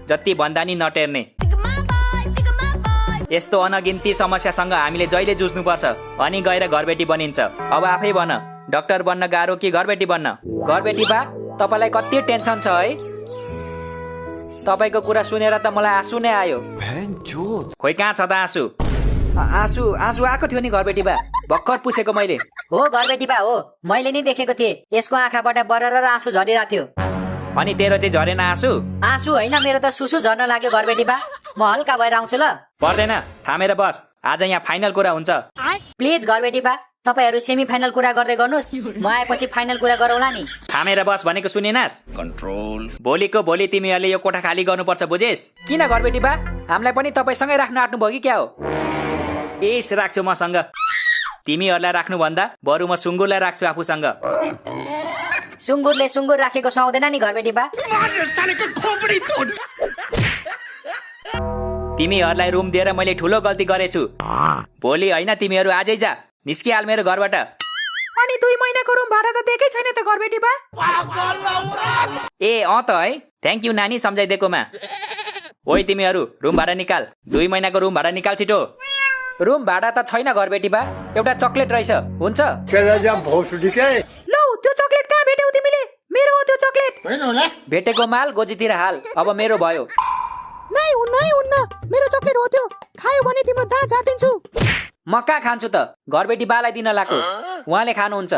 जति भन्दा नि नटेर्ने। यस्तो अनगिन्ती समस्यासँग हामीले जहिले जुझ्नुपर्छ अनि गएर घरबेटी बनिन्छ। अब आफै भन, डाक्टर बन्न गाह्रो कि घरबेटी बन्न? घरबेटी बा, तपाईलाई कति टेन्सन छ है? तपाईको कुरा सुनेर त मलाई आँसु नै आयो। खोइ कहाँ छ त आँसु? आँसु आएको थियो नि घरबेटी बा, भर्खर पुछेको मैले। हो घरबेटी बा हो, मैले नि देखेको थिएँ। यसको आँखाबाट बरर आँसु झरिरहेको थियो। अनि तेरो चाहिँ झरेन आँसु? आँसु होइन, मेरो त सुसु झर्न लाग्यो घरबेटी बा। म हल्का भएर आउँछु ल। पर्दैन, थामेर बस, आज यहाँ फाइनल कुरा हुन्छ। प्लिज घरबेटी बा, तपाईहरु सेमी फाइनल कुरा गर्दै गर्नुस्, म आएपछि फाइनल कुरा गरौँला नि। थामेर बस भनेको सुनेनस्? कन्ट्रोल। भोलिको भोलि तिमीहरूले यो कोठा खाली गर्नुपर्छ, बुझेस्? किन घरबेटी बा, हामीलाई पनि तपाईसँगै राख्न आँट्नु भयो कि क्या हो? एस राख्छु मसँग। तिमीहरूलाई राख्नु भन्दा बरु म सुँगुरलाई राख्छु आफूसँग। सुँगुरले सुँगुर राखेको सुहाउँदैन नि घरबेटी बा। तिमीहरूलाई रुम दिएर मैले ठुलो गल्ती गरेछु। भोलि होइन, तिमीहरू आजै जा, निस्किहाल मेरो घरबाट। अनि 2 महिनाको रुम भाडा त दिएकै छैन त घरबेटी बा? ए अँ त है, थ्याङ्क यू नानी सम्झाइदिएकोमा। ओइ तिमीहरू रुम भाडा निकाल, 2 महिनाको रुम भाडा निकाल छिटो। रुम भाडा त छैन घरबेटी बा, एउटा चक्लेट रहेछ, हुन्छ? लौ त्यो चक्लेट कहाँ भेट्यौ तिमीले? मेरो हो त्यो चक्लेट। भेटेको माल गोजीतिर हाल, अब मेरो भयो। नै हुन्न, मेरो चक्लेट हो त्यो, खायो भने तिम्रो दाँत झार्दिन्छु। म कहाँ खान्छु त, घरबेटी बालाई दिन लाको, उहाँले खानुहुन्छ।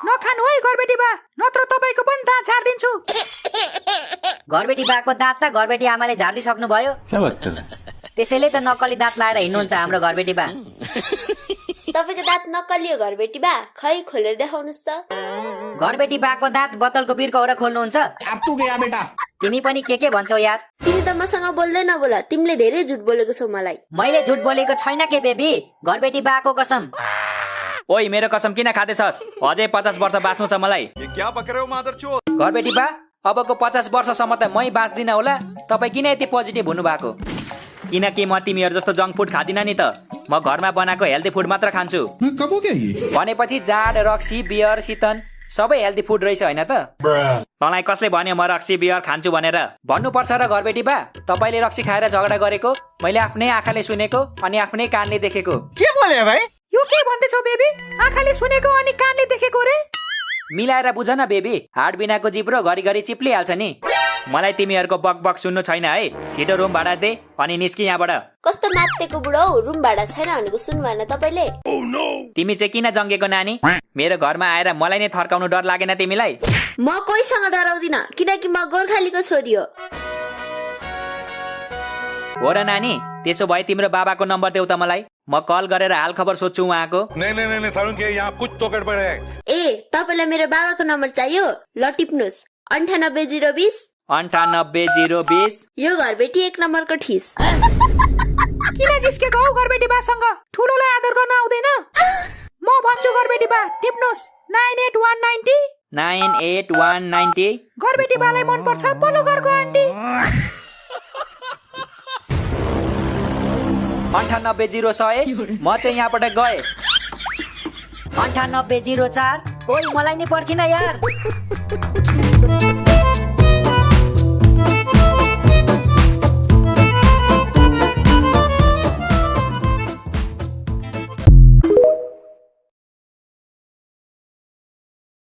नखानु है घरबेटी बा, नत्र तपाईको पनि दाँत झार्दिन्छु। घरबेटी बाको दाँत त घरबेटी आमाले झार्दिसक्नु भयो। त्यसैले त नक्कली दाँत लाएर हिँड्नुहुन्छ हाम्रो घरबेटी बा। तपाईको दाँत नक्कली हो घरबेटी बा, खै खोलेर देखाउनुस् त। घरबेटी बाको दाँत बोतलको बिर्को खोल्नुहुन्छ? तिमी पनि के भन्छौ यार? तिमी त मसँग बोल्दै नबोल, तिमीले धेरै झुट बोलेको छौ मलाई। मैले झुट बोलेको छैन के बेबी, घरबेटी बाको कसम। ओइ मेरो कसम किन खाँदैछस्? अझै 50 वर्ष बाँच्नु छ मलाई। घरबेटी बा, अबको 50 वर्षसम्म त मै बाँच्दिन होला, तपाईँ किन यति पोजिटिभ हुनु भएको? किनकि म तिमीहरू जस्तो जङ्क फुड खादिन नि त, म घरमा बनाएको हेल्दी फुड मात्र खान्छु। भनेपछि जाड, रक्सी, बियर, शीतन सबै हेल्दी फुड रहेछ होइन त? तँलाई कसले भन्यो म रक्सी बियर खान्छु भनेर? भन्नुपर्छ र घरबेटी बा, तपाईँले रक्सी खाएर झगडा गरेको मैले आफ्नै आँखाले सुनेको अनि आफ्नै कानले देखेको। के बोले भाइ? यो के भन्दैछौ बेबी? आँखाले सुनेको अनि कानले देखेको रे? मिलाएर बुझ न बेबी, हाड बिनाको जिब्रो घरिघरि चिप्लिहाल्छ नि। मलाई तिमीहरूको बक सुन्नु छैन है, छिटो रुम भाडा दे अनि निस्कि यहाँबाट। कस्तो नातेको बुढो, रुम भाडा छैन भनेको सुन्नु भएन तपाईले? तिमी चाहिँ किन जङ्गेको नानी? मेरो घरमा आएर मलाई नै थर्काउनु डर लागेन तिमीलाई? म कोहीसँग डराउँदिन, किनकि म गोर्खालीको छोरी हो। हो र नानी, त्यसो भए तिम्रो बाबाको नम्बर देऊ त मलाई, म कल गरेर हाल खबर सोध्छु उहाँको। ए तपाईलाई मेरो बाबाको नम्बर चाहियो? ल टिप्नुस् 98020। 98020। यो घरबेटी 1 नम्बरको ठिस। किन जिस्केको हौ घरबेटी बासँग? ठुलोलाई आदर गर्न आउँदैन? म भन्छु घरबेटी बा, टिप्नुस् 98190। 98190। घरबेटी बालाई मन पर्छ पल्लो घरको आन्टी। 9800100। म चाहिँ यहाँबाट गए। 9804। ओइ मलाई नि पर्खिन यार।